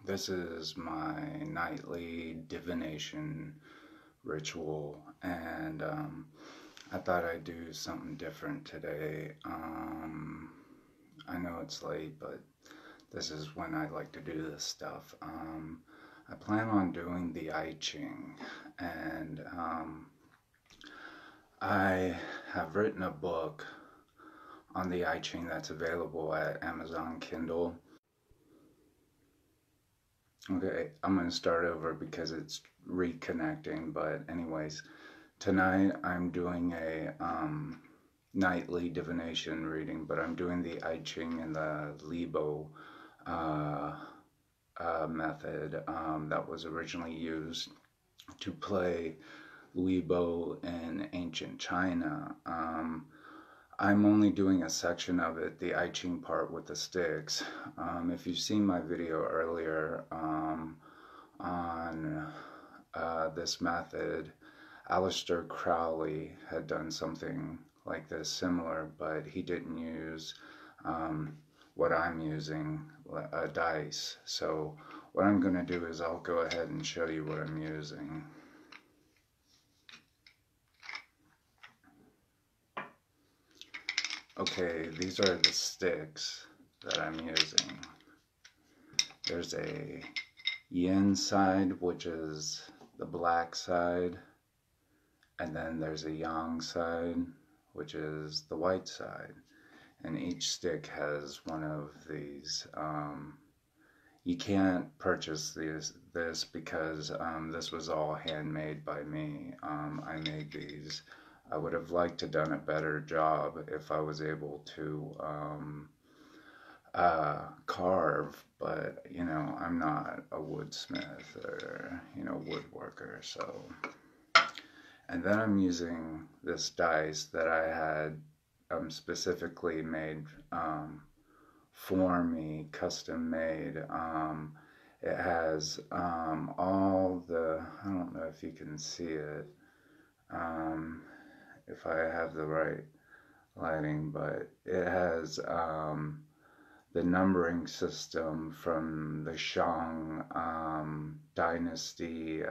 This is my nightly divination ritual, and I thought I'd do something different today. I know it's late, but this is when I like to do this stuff. I plan on doing the Ching, and I have written a book on the Ching that's available at Amazon Kindle. Okay, I'm going to start over because it's reconnecting, but anyways, tonight I'm doing a nightly divination reading, but I'm doing the I Ching and the Libo uh, method that was originally used to play Libo in ancient China. I'm only doing a section of it, the I Ching part with the sticks. If you've seen my video earlier on this method, Aleister Crowley had done something like this similar, but he didn't use what I'm using, a dice. So what I'm going to do is I'll go ahead and show you what I'm using. Okay, these are the sticks that I'm using. There's a yin side, which is the black side, and then there's a yang side, which is the white side. And each stick has one of these. You can't purchase this because this was all handmade by me. I made these. I would have liked to done a better job if I was able to carve, but you know, I'm not a woodsmith or, you know, woodworker, so. And then I'm using this dice that I had specifically made for me, custom made. It has all the, I don't know if you can see it, if I have the right lighting, but it has the numbering system from the Shang dynasty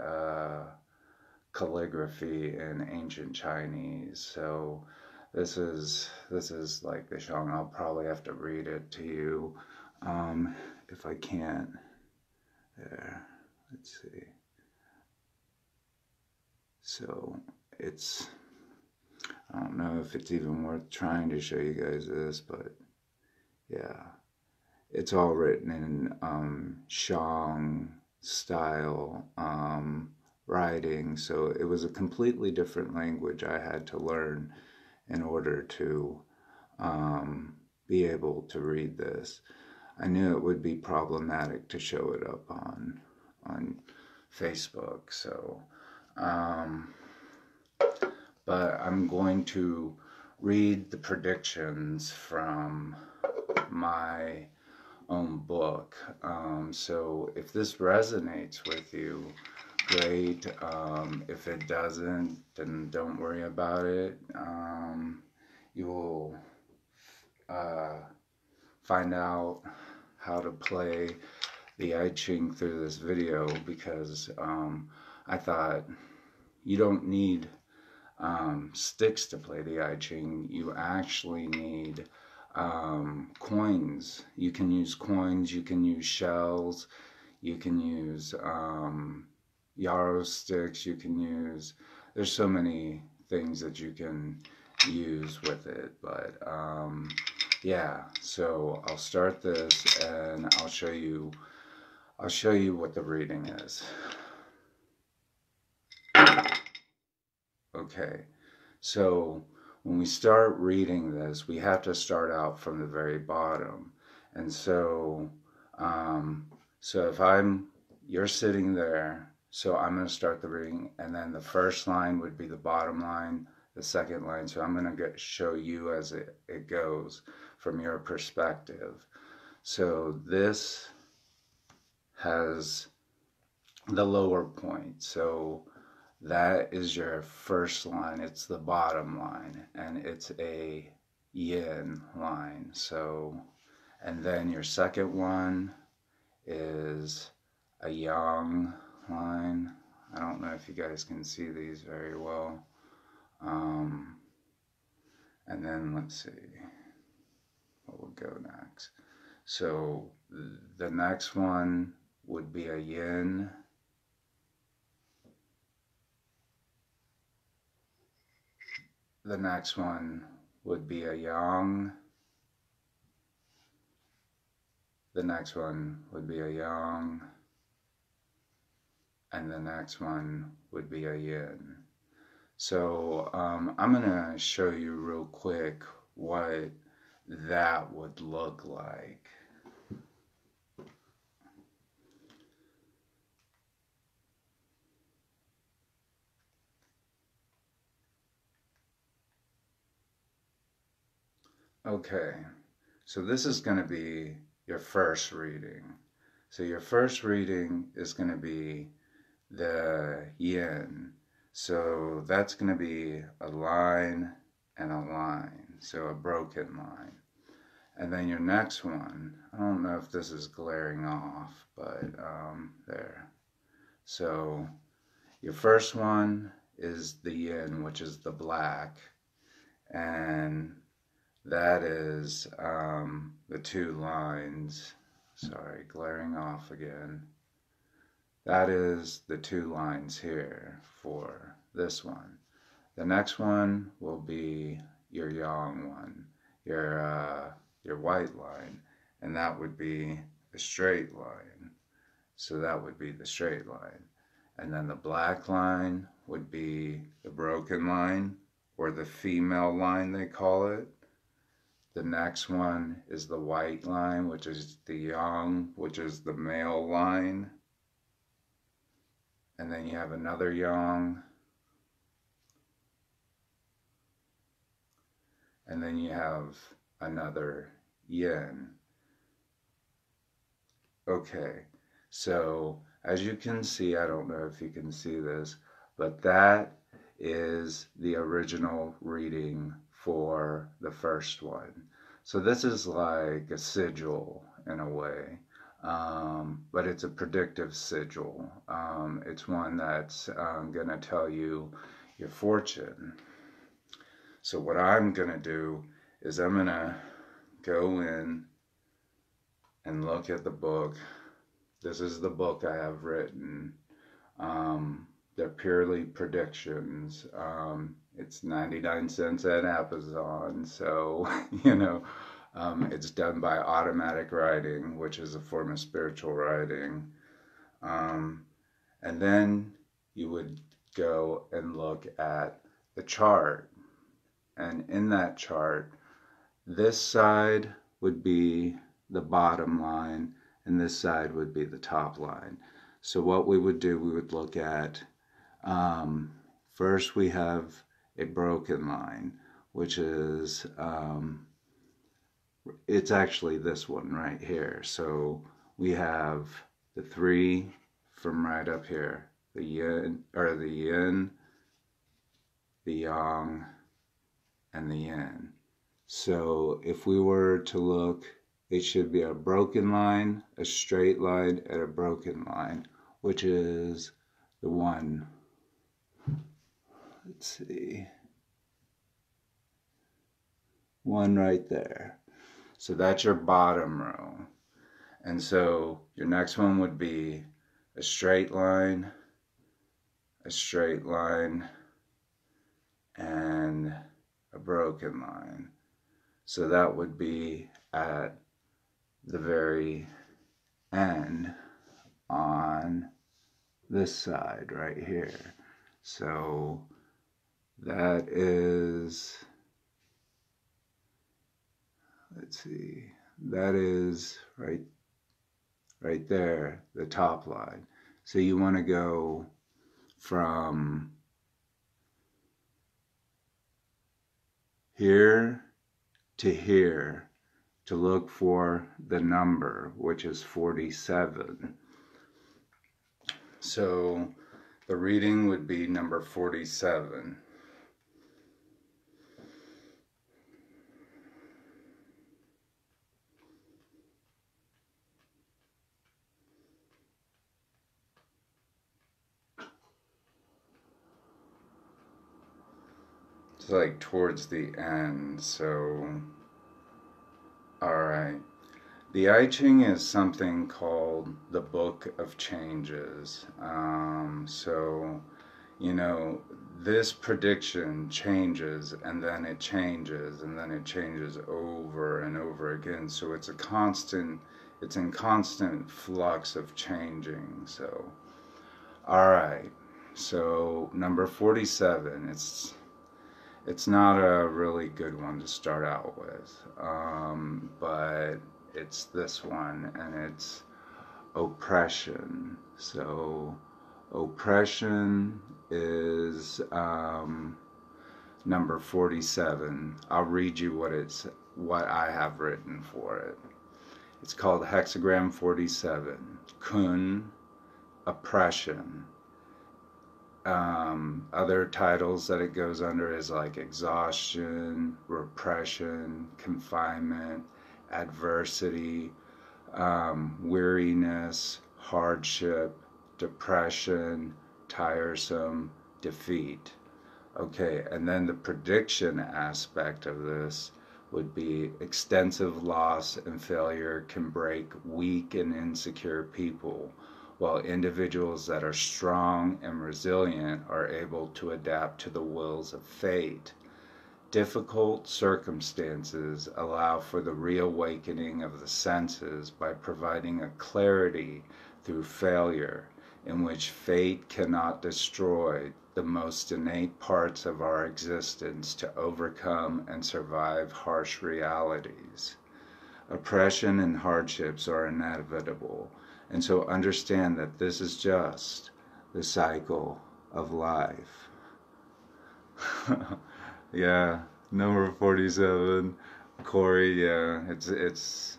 calligraphy in ancient Chinese. So this is like the Shang. I'll probably have to read it to you if I can't. There, let's see. So it's, I don't know if it's even worth trying to show you guys this, but yeah, it's all written in Shang style writing, so it was a completely different language I had to learn in order to be able to read this. I knew it would be problematic to show it up on Facebook, so but I'm going to read the predictions from my own book. So if this resonates with you, great. If it doesn't, then don't worry about it. You will find out how to play the I Ching through this video, because I thought you don't need sticks to play the I Ching. You actually need coins. You can use coins, you can use shells, you can use yarrow sticks, you can use, there's so many things that you can use with it, but yeah, so I'll start this and I'll show you what the reading is. Okay, so when we start reading this, we have to start out from the very bottom. And so, so if you're sitting there, so I'm going to start the reading, and then the first line would be the bottom line, the second line. So I'm going to show you as it goes from your perspective. So this has the lower point. So that is your first line. It's the bottom line, and it's a yin line. So, and then your second one is a yang line. I don't know if you guys can see these very well. And then let's see what would go next. So the next one would be a yin. The next one would be a yang. The next one would be a yang. And the next one would be a yin. So I'm going to show you real quick what that would look like. Okay, so this is going to be your first reading. So your first reading is going to be the yin. So that's going to be a line and a line, so a broken line. And then your next one, I don't know if this is glaring off, but there. So your first one is the yin, which is the black, and that is the two lines. Sorry, glaring off again. That is the two lines here for this one. The next one will be your yang one, your white line, and that would be a straight line. So that would be the straight line. And then the black line would be the broken line, or the female line they call it. The next one is the white line, which is the yang, which is the male line. And then you have another yang. And then you have another yin. Okay, so as you can see, I don't know if you can see this, but that is the original reading for the first one. So this is like a sigil in a way, but it's a predictive sigil. It's one that's going to tell you your fortune. So what I'm going to do is I'm going to go in and look at the book. This is the book I have written. They're purely predictions. It's 99 cents at Amazon, so, you know, it's done by automatic writing, which is a form of spiritual writing. And then you would go and look at the chart. And in that chart, this side would be the bottom line, and this side would be the top line. So what we would do, we would look at, first we have a broken line, which is, it's actually this one right here. So we have the three from right up here, the yin, the yang, and the yin. So if we were to look, it should be a broken line, a straight line, and a broken line, which is the one. Let's see. One right there. So that's your bottom row. And so your next one would be a straight line, and a broken line. So that would be at the very end on this side right here. So that is, let's see, that is right there, the top line. So you want to go from here to here to look for the number, which is 47. So the reading would be number 47. It's like towards the end, so alright. The I Ching is something called the Book of Changes. So, you know, this prediction changes and then it changes and then it changes over and over again. So it's in constant flux of changing. So, alright. So, number 47, it's not a really good one to start out with, but it's this one, and it's oppression. So oppression is number 47. I'll read you what I have written for it. It's called hexagram 47. Kun, oppression. Other titles that it goes under is like exhaustion, repression, confinement, adversity, weariness, hardship, depression, tiresome, defeat. Okay, and then the prediction aspect of this would be extensive loss and failure can break weak and insecure people, while individuals that are strong and resilient are able to adapt to the wills of fate. Difficult circumstances allow for the reawakening of the senses by providing a clarity through failure, in which fate cannot destroy the most innate parts of our existence to overcome and survive harsh realities. Oppression and hardships are inevitable, and so understand that this is just the cycle of life. Yeah, number 47, Corey. Yeah, it's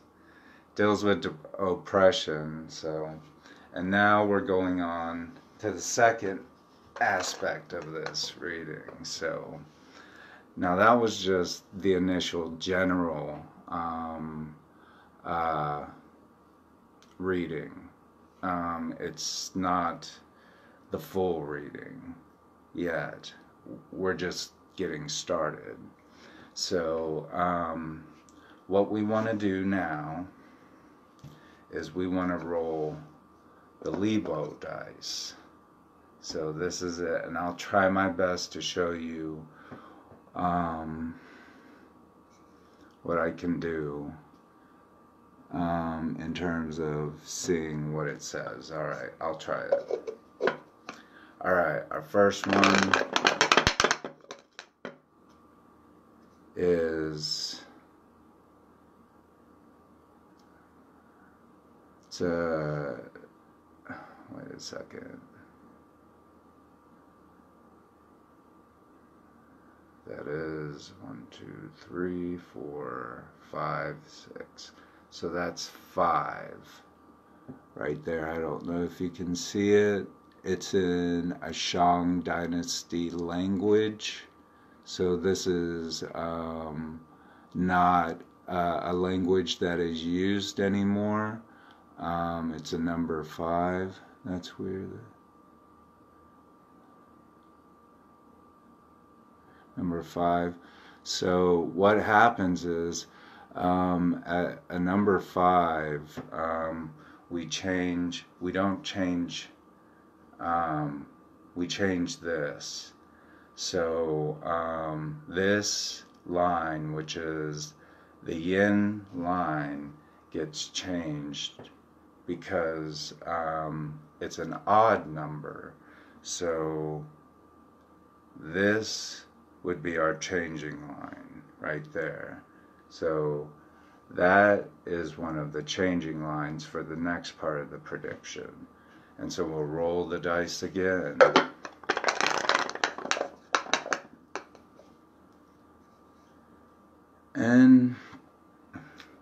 deals with oppression. So, and now we're going on to the second aspect of this reading. So, now that was just the initial general reading. It's not the full reading yet. We're just getting started. So what we want to do now is we want to roll the Lebo dice. So this is it, and I'll try my best to show you what I can do in terms of seeing what it says. Alright, I'll try it. Alright, our first one is wait a second. That is 1, 2, 3, 4, 5, 6. So that's 5 right there. I don't know if you can see it. It's in a Shang Dynasty language. So this is not a language that is used anymore. It's a number 5. That's weird. Number 5. So what happens is at a number 5, we change this. So this line, which is the yin line, gets changed because it's an odd number. So this would be our changing line right there. So that is one of the changing lines for the next part of the prediction. And so we'll roll the dice again. And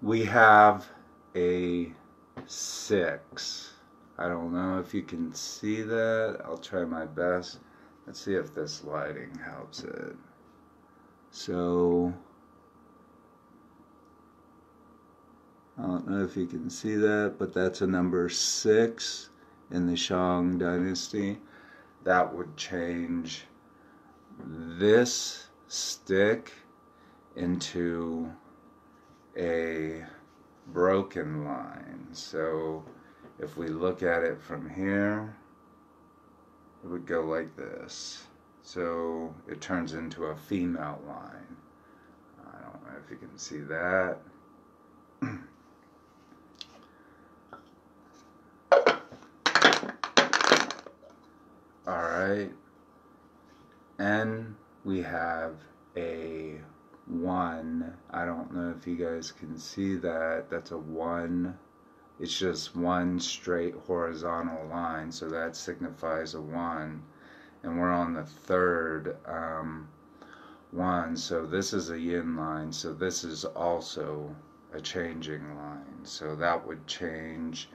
we have a 6. I don't know if you can see that. I'll try my best. Let's see if this lighting helps it. So, I don't know if you can see that, but that's a number 6 in the Shang Dynasty. That would change this stick into a broken line. So if we look at it from here, it would go like this. So it turns into a female line. I don't know if you can see that. Alright, and we have a 1. I don't know if you guys can see that. That's a 1. It's just one straight horizontal line, so that signifies a 1. And we're on the third 1, so this is a yin line, so this is also a changing line. So that would change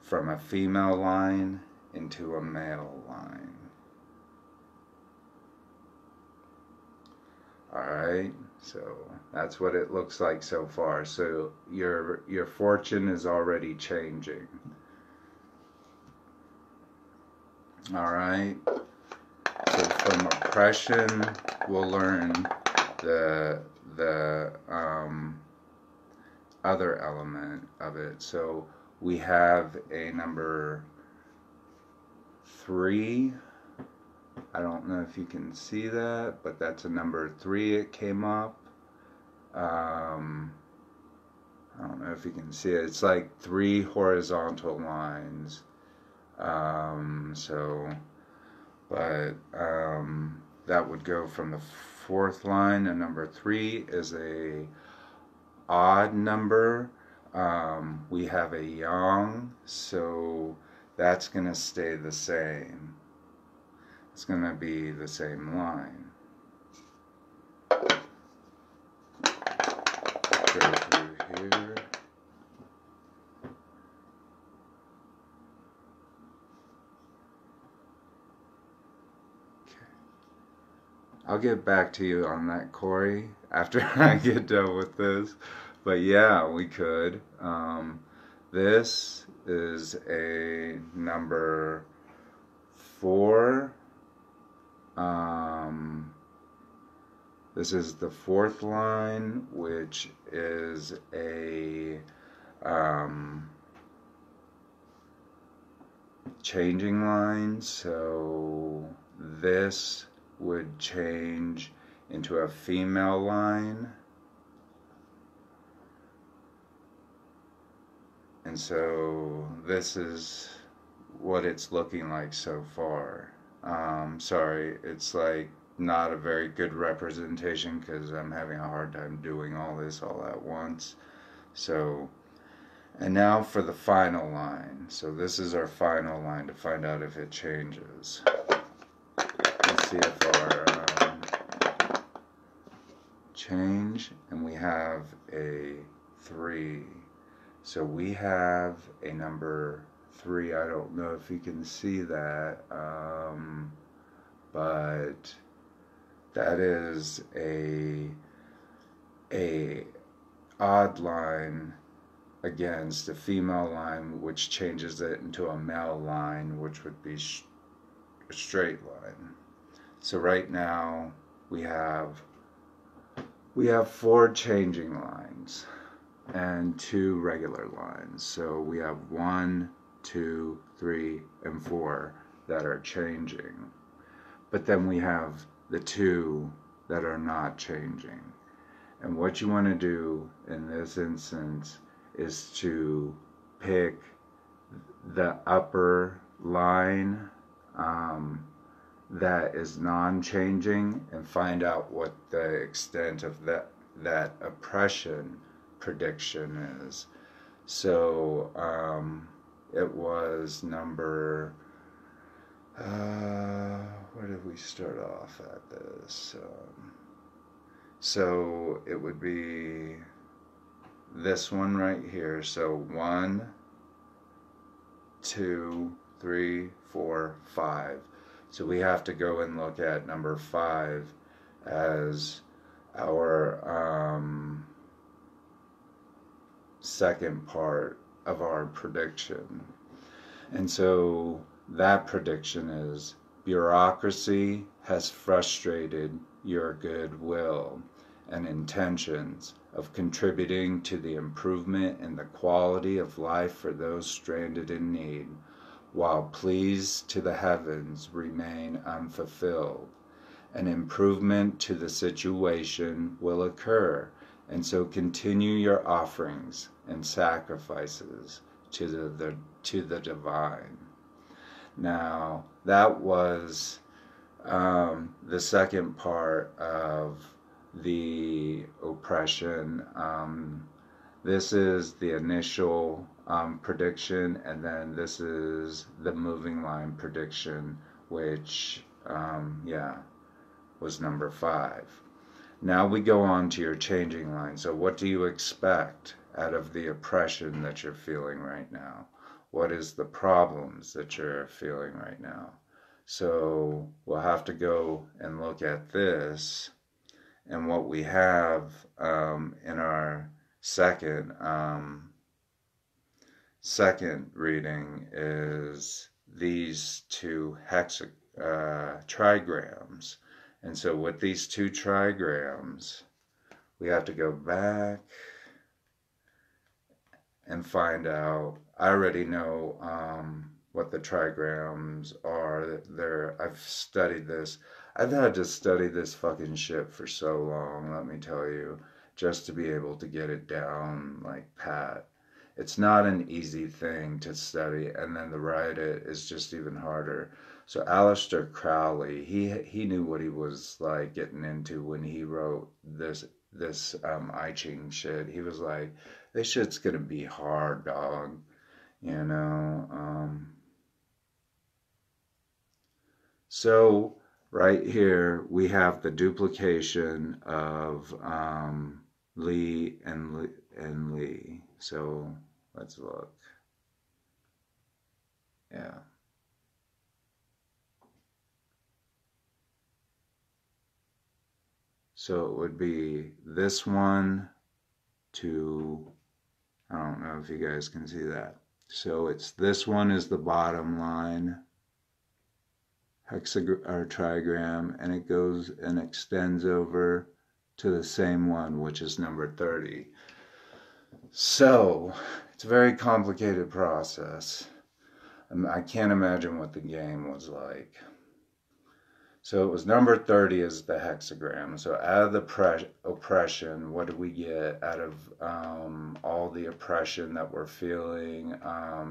from a female line into a male line. Alright, so that's what it looks like so far. So your fortune is already changing. Alright, so from oppression, we'll learn the other element of it. So we have a number 3. I don't know if you can see that, but that's a number 3. It came up. I don't know if you can see it. It's like 3 horizontal lines. That would go from the 4th line, and number 3 is a odd number. We have a yang, so that's going to stay the same. It's going to be the same line. Go through here. I'll get back to you on that, Corey, after I get done with this. But yeah, we could. This is a number 4. This is the 4th line, which is a changing line. So this would change into a female line. And so this is what it's looking like so far. Sorry, it's like not a very good representation because I'm having a hard time doing all this all at once. So, and now for the final line. So this is our final line to find out if it changes. Let's see if our change, and we have a 3. So we have a number 3. I don't know if you can see that, but that is a odd line against a female line, which changes it into a male line, which would be a straight line. So right now we have 4 changing lines and 2 regular lines. So we have 1, 2, 3, and 4 that are changing. But then we have the 2 that are not changing. And what you want to do in this instance is to pick the upper line that is non-changing and find out what the extent of that oppression prediction is. So it was number where did we start off at this? So it would be this one right here. So 1, 2, 3, 4, 5. So we have to go and look at number 5 as our second part of our prediction. And so that prediction is: bureaucracy has frustrated your goodwill and intentions of contributing to the improvement in the quality of life for those stranded in need, while pleas to the heavens remain unfulfilled. An improvement to the situation will occur, and so continue your offerings and sacrifices to the divine. Now, that was the second part of the oppression. This is the initial prediction, and then this is the moving line prediction, which, was number 5. Now we go on to your changing line. So what do you expect out of the oppression that you're feeling right now? What is the problems that you're feeling right now? So we'll have to go and look at this. And what we have in our second reading is these two trigrams. And so with these two trigrams, we have to go back and find out. I already know what the trigrams are. I've studied this. I've had to study this fucking shit for so long, let me tell you, just to be able to get it down like pat. It's not an easy thing to study, and then to write it is just even harder. So Aleister Crowley, he knew what he was like getting into when he wrote this I Ching shit. He was like, this shit's gonna be hard, dog. You know. So right here we have the duplication of Li and Li. So let's look. Yeah. So it would be this one to, I don't know if you guys can see that. So it's this one is the bottom line, or trigram, and it goes and extends over to the same one, which is number 30. So it's a very complicated process. I can't imagine what the game was like. So it was number 30 is the hexagram. So out of the oppression, what do we get out of all the oppression that we're feeling,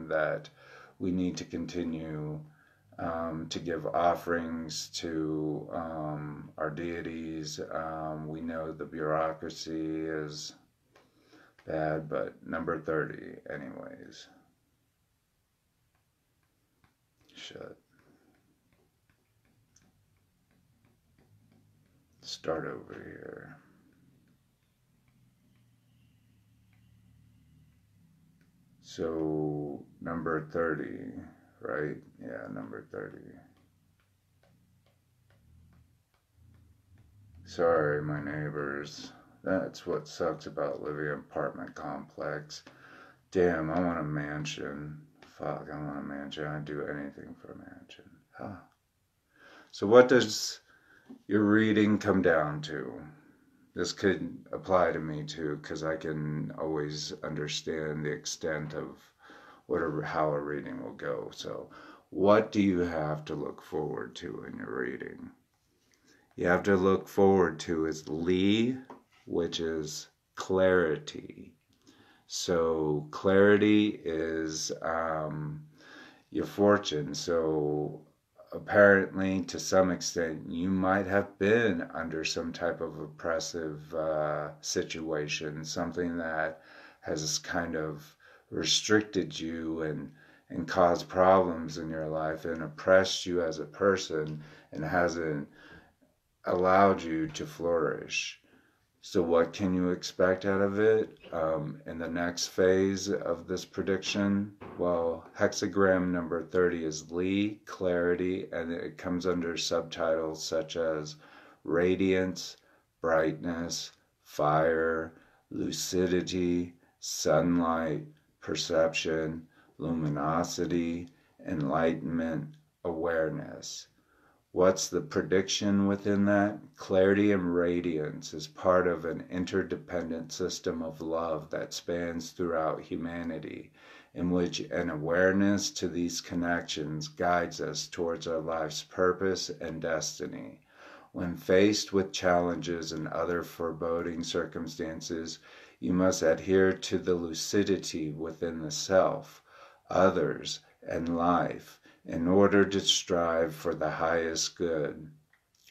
that we need to continue to give offerings to our deities? We know the bureaucracy is bad, but number 30 anyways. Shit. Start over here. So number 30, right? Yeah, number 30. Sorry, my neighbors. That's what sucks about living in an apartment complex. Damn, I want a mansion. Fuck, I want a mansion. I'd do anything for a mansion. Huh. So what does your reading come down to? This could apply to me too, because I can always understand the extent of how a reading will go. So what do you have to look forward to in your reading? You have to look forward to is Li, which is clarity. So clarity is your fortune. So apparently, to some extent, you might have been under some type of oppressive situation, something that has kind of restricted you and caused problems in your life and oppressed you as a person and hasn't allowed you to flourish. So what can you expect out of it in the next phase of this prediction? Well, hexagram number 30 is Li, clarity, and it comes under subtitles such as radiance, brightness, fire, lucidity, sunlight, perception, luminosity, enlightenment, awareness. What's the prediction within that? Clarity and radiance is part of an interdependent system of love that spans throughout humanity, in which an awareness to these connections guides us towards our life's purpose and destiny. When faced with challenges and other foreboding circumstances, you must adhere to the lucidity within the self, others, and life in order to strive for the highest good.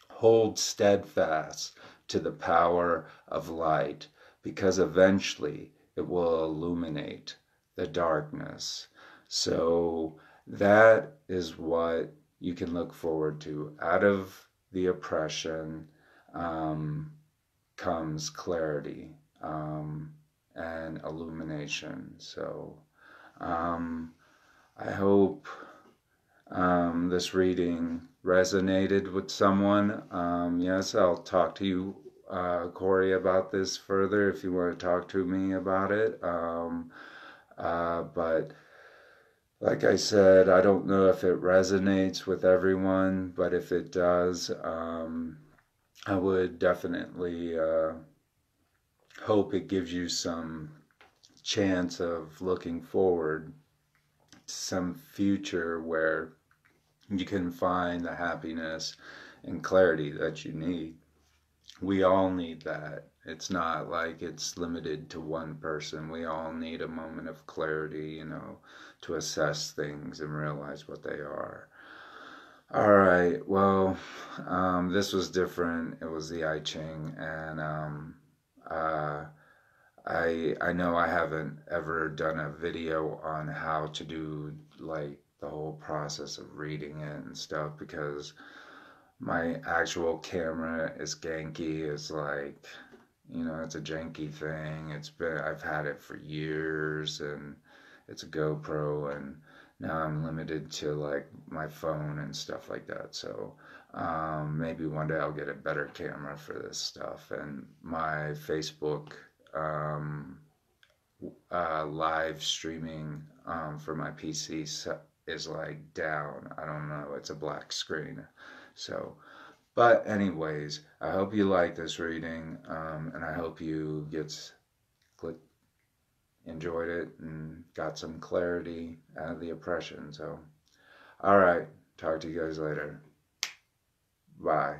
Hold steadfast to the power of light, because eventually it will illuminate the darkness. So that is what you can look forward to. Out of the oppression comes clarity and illumination. So I hope this reading resonated with someone. Yes, I'll talk to you, Corey, about this further if you want to talk to me about it. But like I said, I don't know if it resonates with everyone, but if it does, I would definitely hope it gives you some chance of looking forward to some future where you can find the happiness and clarity that you need. We all need that. It's not like it's limited to one person. We all need a moment of clarity, to assess things and realize what they are. All right, well, this was different. It was the I Ching, and I know I haven't ever done a video on how to do like the whole process of reading it and stuff, because my actual camera is ganky. It's like, it's a janky thing. I've had it for years, and it's a GoPro, and now I'm limited to like my phone and stuff like that. So maybe one day I'll get a better camera for this stuff. And my Facebook live streaming for my PC is like down. I don't know. It's a black screen. So, but anyways, I hope you like this reading, and I hope you enjoyed it and got some clarity out of the oppression. So, all right. Talk to you guys later. Bye.